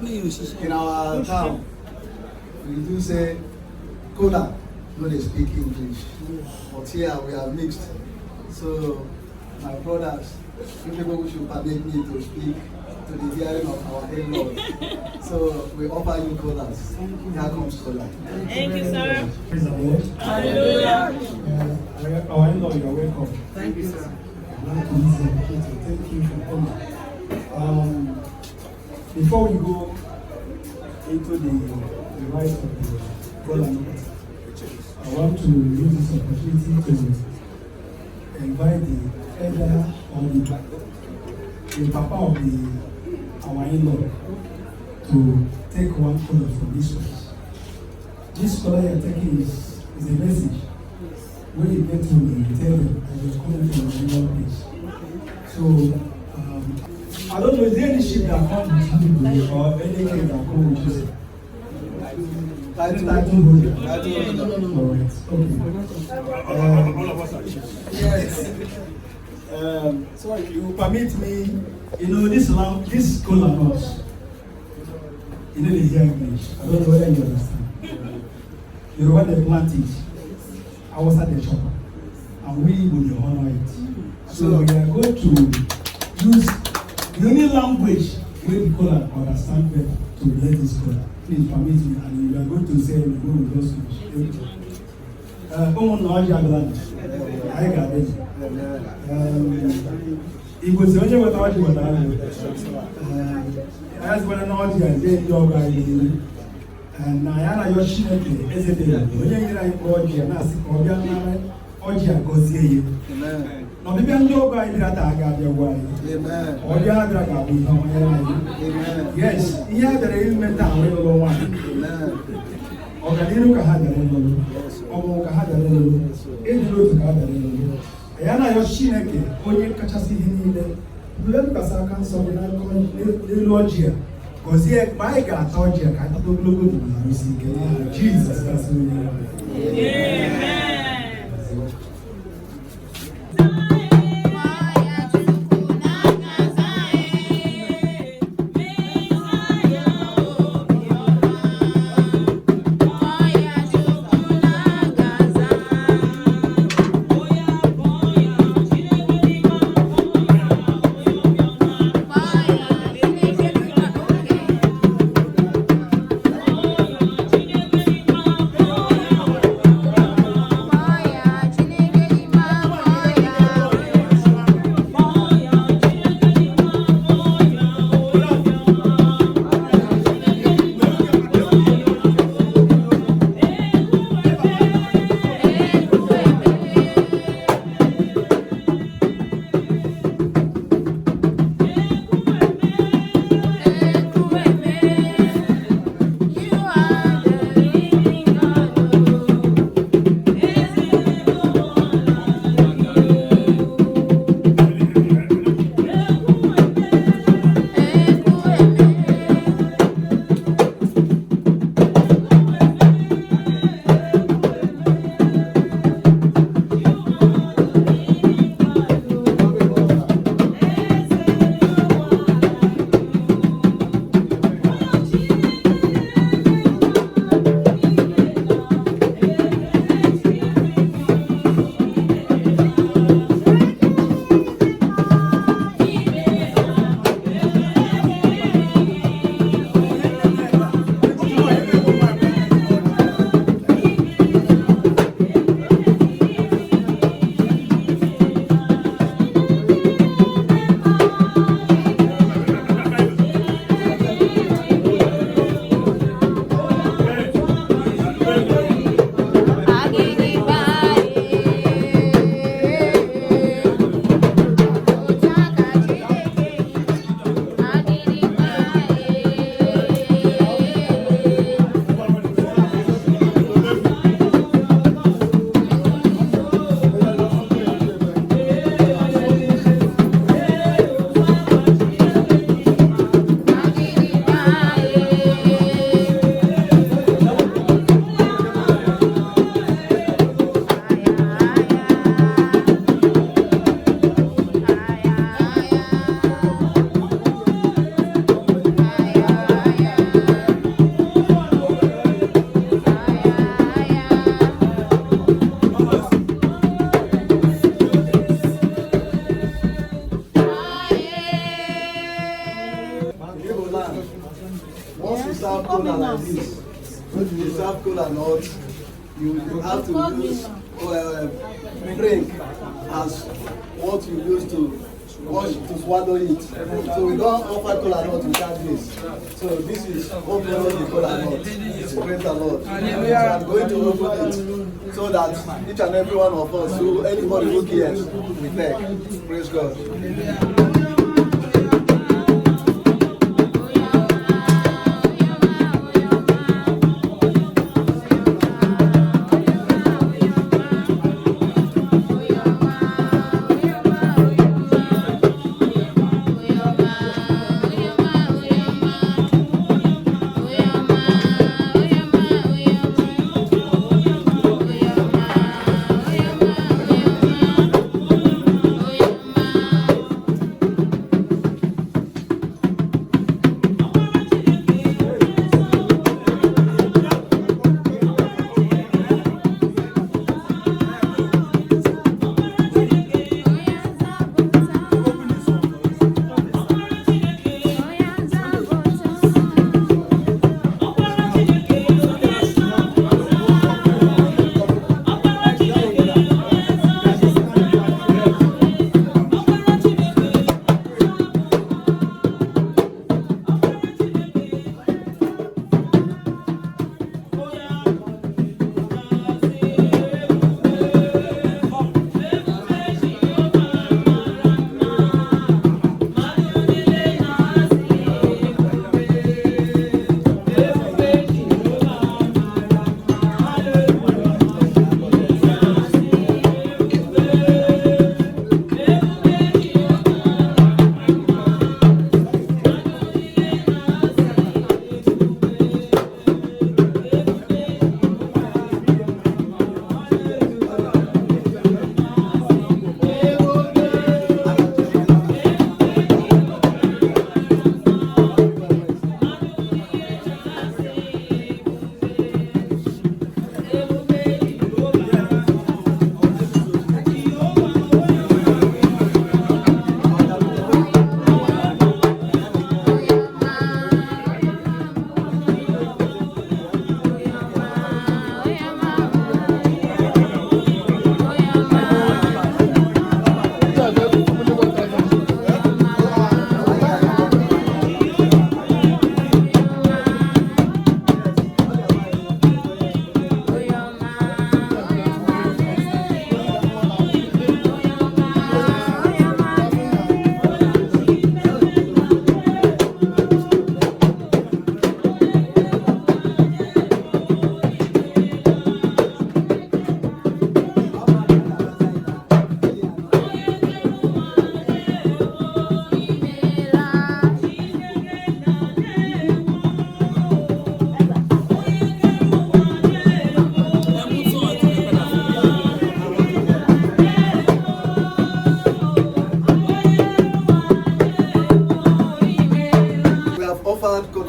In our town, we do say cola when they speak English, but here we are mixed. So my brothers, you people should permit me to speak to the hearing of our in-laws. So we offer you colas. Here comes cola. Thank you, sir. Praise the Lord. Hallelujah. Our in-law, you are welcome. Thank you, sir. I'd like to use the opportunity to thank you for coming. Before we go into the rights of the cola, I want to use this opportunity to invite the elder or the papa of our in-law to take one color from this one. This color you're taking is a message. When you get to the table and you're coming from the in-law place. So, I don't know, is there any ship that comes with you or any cake that comes with you? Yes. So you permit me, this cola nuts, they hear English. I don't know whether you understand. You want to plant it, I was at the shop, and we will honor it. So we are going to use the only language where the cola understand better to relate this cola. Please permit me, and we are going to say we go with those things. I got it. It was only what I was as well an audience, they dog I and Nayana Yoshinoki, as a day, when you like Ogia, Nasi, Ogia, Ogia goes here. No, maybe I'm no guy that I got your way. Ogia Draga, we know. Yes, he had the element of little one. Organica had a little, Omoka had a little, Edward had a little. Ayana Yoshineke, Oye Kachasi Hini, Lucas something I call Logia. Because here, my God, told you, I don't know Jesus, that's Amen. Once you serve cola like this, when you serve cola not, you have to use drink as what you use to swallow it. So we don't offer cola nut without this. So this is open the cola nut. Praise the Lord. So I'm going to open it so that each and every one of us, so anybody who cares, we take. Praise God.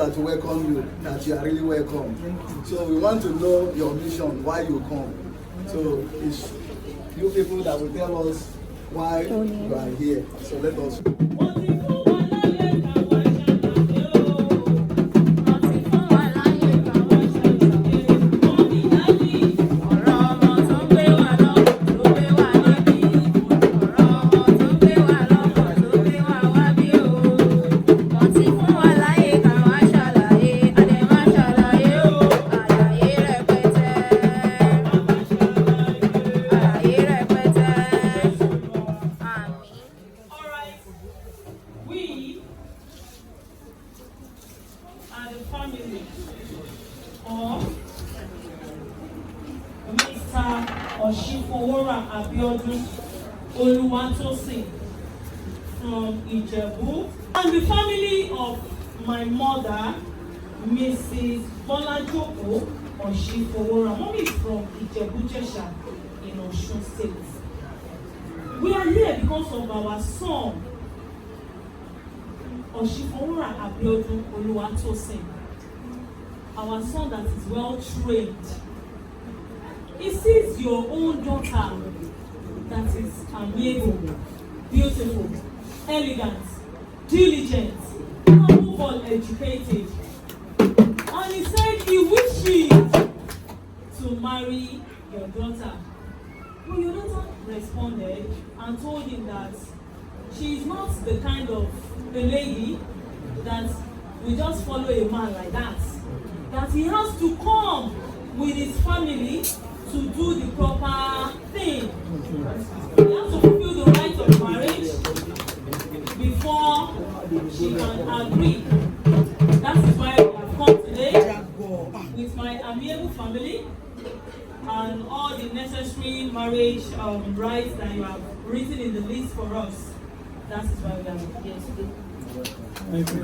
To welcome you, that you are really welcome. So we want to know your mission, why you come. So it's you people that will tell us why you are here. So let us. From Ijebu, and the family of my mother, Mrs. Bolajoko Oshifowora. Mommy is from Ijebu Jesha in Osun State. We are here because of our son, Oshifowora Abiodun Oluwatosin. Our son that is well trained. He sees your own daughter that is amiable, beautiful, elegant, diligent, above all educated. responded and told him that she is not the kind of a lady that will just follow a man like that. That he has to come with his family to do the proper thing. He has to fulfill the rites of marriage before she can agree. That is why we have come today with my Ijebu family and all the necessary marriage rights that you have written in the list for us. That is why we are here today. Thank you.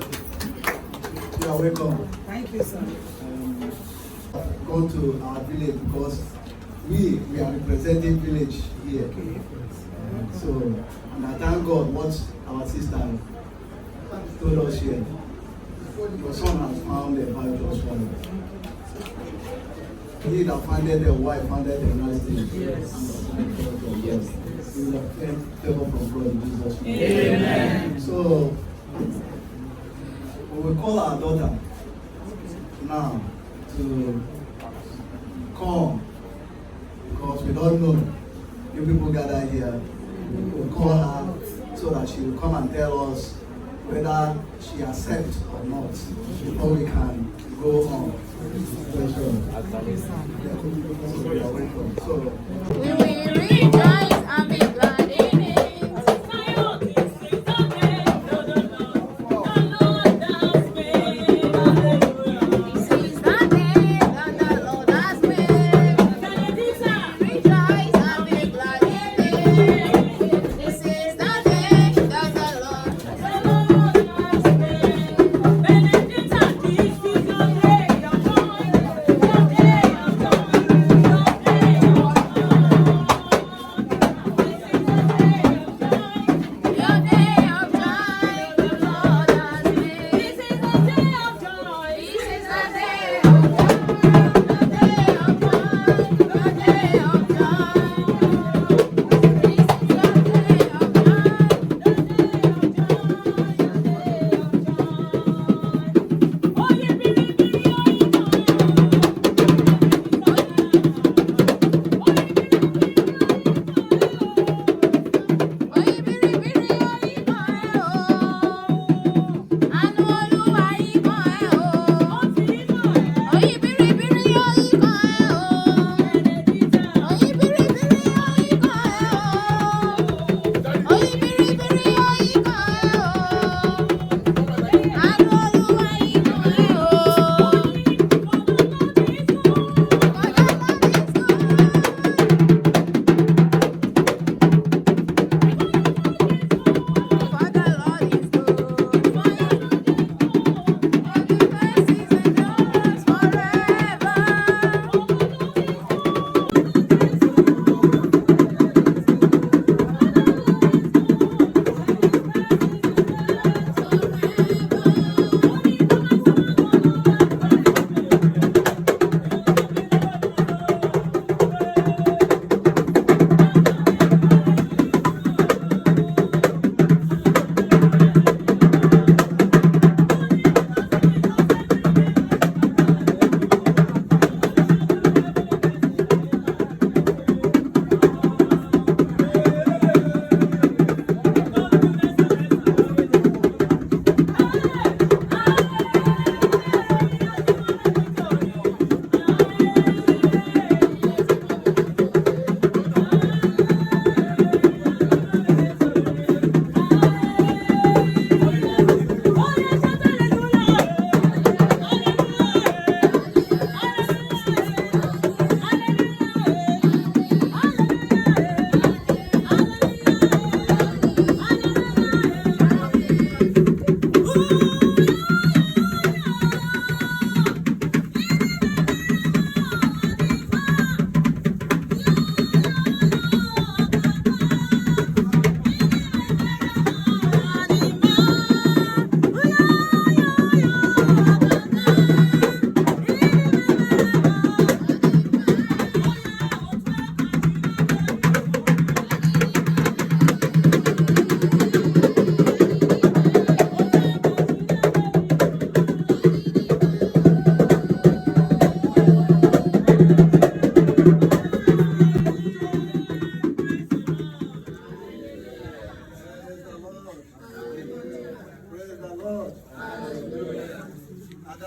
You are welcome. Thank you, sir. Go to our village because we are representing village here. So, and I thank God what our sister told us here. Your son has found a virtuous wife. He that founded a wife founded a nice thing. Yes. Yes. We will obtain favor from God in Jesus' name. Amen. So, we will call our daughter now to come because we don't know if people gather here. We'll call her so that she will come and tell us whether she accepts or not before we can go on. So, you are welcome. So, We will rejoice and be glad in it. This is the day that the Lord has made. Rejoice and be glad in it. This is the day that the Lord has made.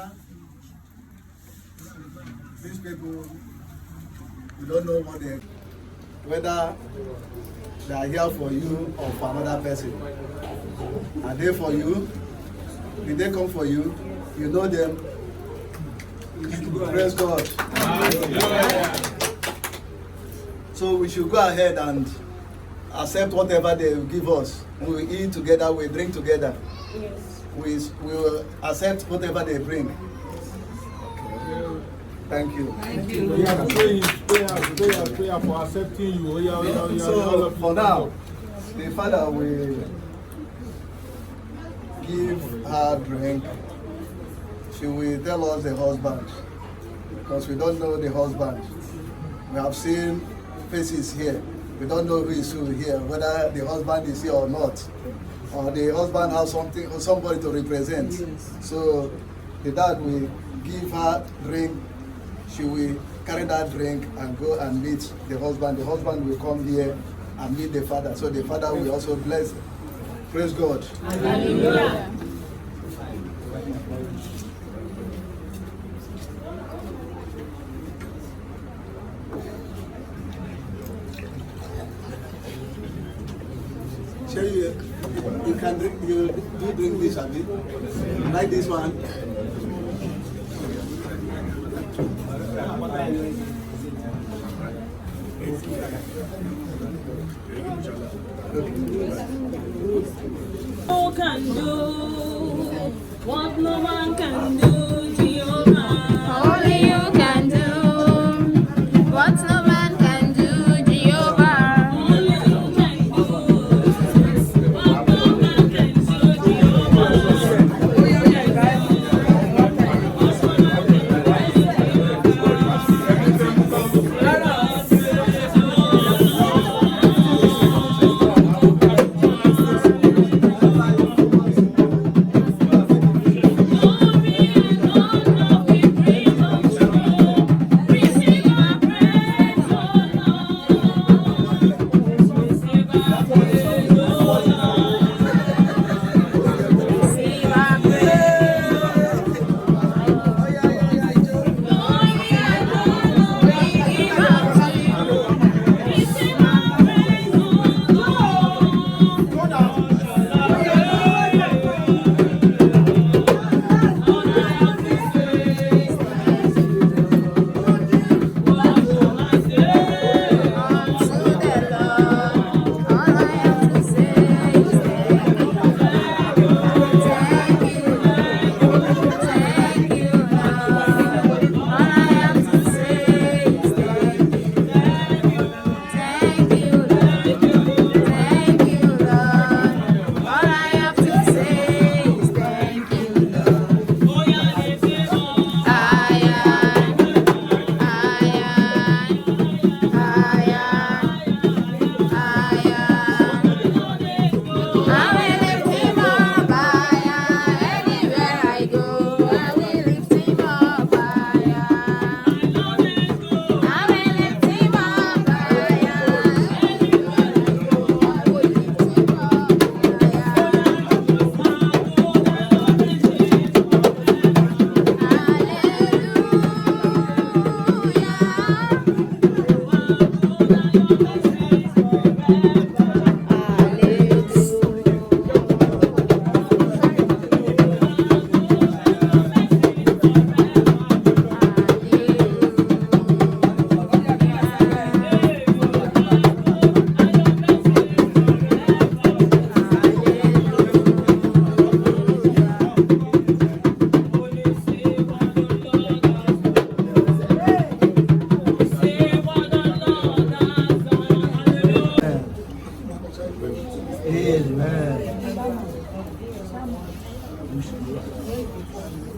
father, these people, you don't know what they, whether they are here for you or for another person. Are they for you? Did they come for you? You know them. Praise God. So we should go ahead and accept whatever they will give us. We will eat together, we drink together. Yes. We will accept whatever they bring. Thank you. Thank you. We are praying for accepting you. So for now, the father will give her drink. She will tell us the husband, because we don't know the husband. We have seen faces here. We don't know who is who here, whether the husband is here or not, or the husband has something or somebody to represent. Yes. So the dad will give her drink. She will carry that drink and go and meet the husband. The husband will come here and meet the father. So the father will also bless. Praise God. Hallelujah. Sure, you can drink, you do drink this, Abi. Like this one. Who can do what no man can do, Jehovah? Only you can do what no man can do, Jehovah. Only you can do what no man can do,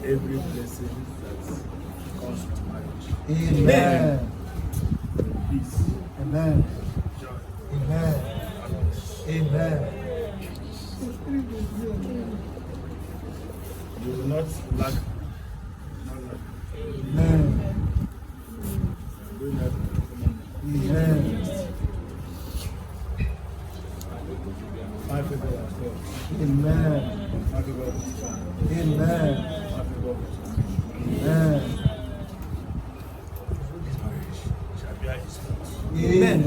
every blessing that comes with marriage. Amen. Peace, Amen. joy, Amen. Amen. you will not lack. Amen. Amen. My favor was God. Amen. My favor was God. Amen. My favor was God.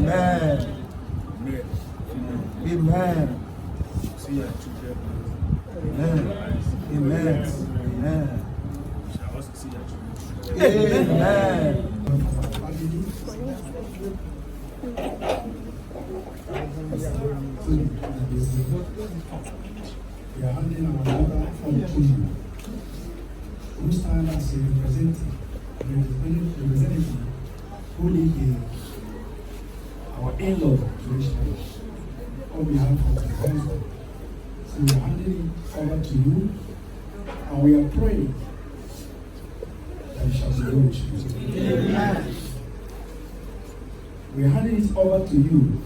Amen. Amen. See your children. Amen. Amen. Amen. We shall also see your children. Amen. We are handing our mother from to you, who stand as a representative who lead our in-law tradition on behalf of the husband. So we are handing it over to you, and we are praying that it shall be done with you. Amen. We are handing it over to you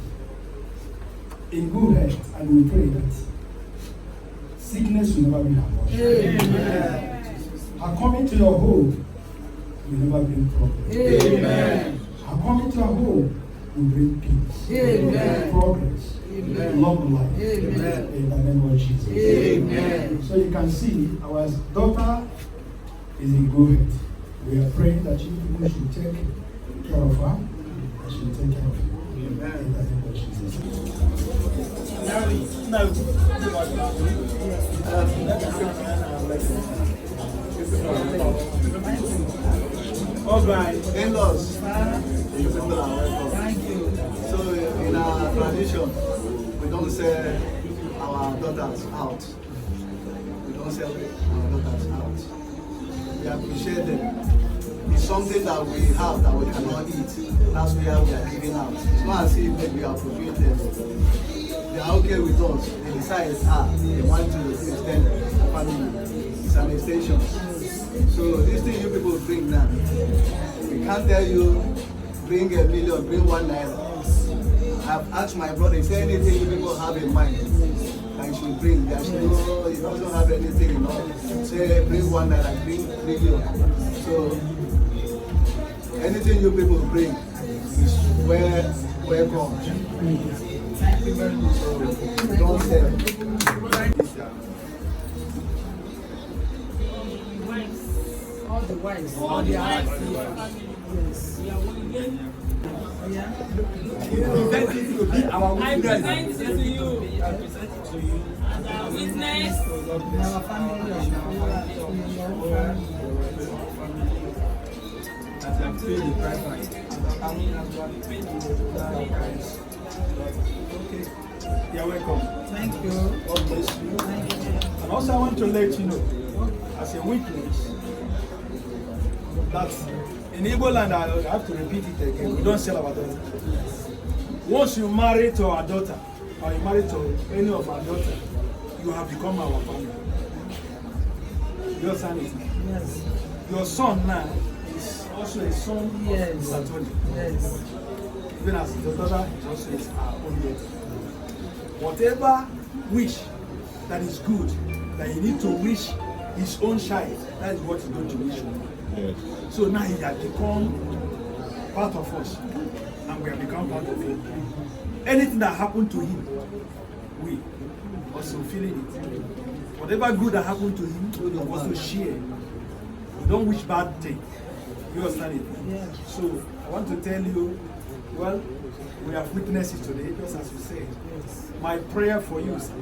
in good health, and we pray that sickness will never be her portion. Her coming to your home will never bring problems. Amen. Her coming to your home will bring peace, progress, long life. Amen. In the name of Jesus. Amen. So you can see our daughter is in good health. We are praying that you people should take care of her, and she will take care of you. Amen. In the name of Jesus. All right, in-laws, you people are welcome. Thank you. So in our tradition, we don't sell our daughters out. We don't sell our daughters out. We appreciate them. It's something that we have that we cannot eat. That's why we are giving out. It's not as if maybe we are forgiving them. They are okay with us. They decide, they want to extend the family. It's an extension. So this thing you people bring now, we can't tell you bring $1 million, bring ₦1. I've asked my brother, is there anything you people have in mind that you should bring? They should know you don't have anything, you know. Say bring ₦1, bring $1 million. So anything you people bring is welcome. Thank you very much. So don't sell. All the wives. All the wives. Yes. Yeah. I present it to you. I present it to you as our witness. Our family. As I pay the price, okay. You're welcome. Thank you. God bless you. Thank you. And also I want to let you know, as a witness, that in Igbo land, I have to repeat it again, we don't sell our daughter. Once you marry to our daughter, or you marry to any of our daughter, you have become our family. Your son is Yes. your son now is also a son Yes. of Satoni. Yes. Even as the daughter is also is our own daughter. Whatever wish that is good, that you need to wish his own child, that is what he's going to wish him. Yes. So now he has become part of us, and we have become part of him. Anything that happened to him, we also feeling it. Whatever good that happened to him, we also share. We don't wish bad thing. You understand it? Yeah. So I want to tell you, well, we have witnesses today, just as you said. Yes. My prayer for you, sir,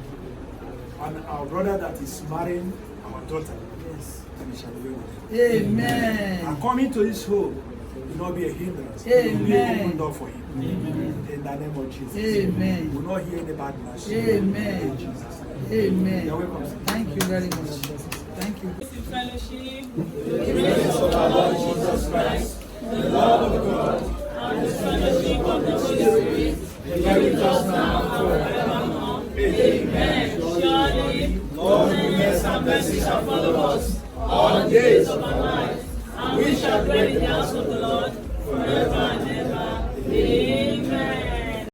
and our brother that is marrying our daughter, Yes. and he shall be well with Amen. and coming to this home will not be a hindrance. Amen. It will be an open door for him. Amen. In the name of Jesus. Amen. We will not hear any bad news. Amen. In Jesus' name. Amen. You're welcome, sir. Thank you very much. Thank you. In fellowship, The grace of our Lord Jesus Christ, the love of God, and the fellowship of the Holy Spirit, be with us now and forevermore. Amen. Surely, Lord, goodness and mercy shall follow us all the days of our life.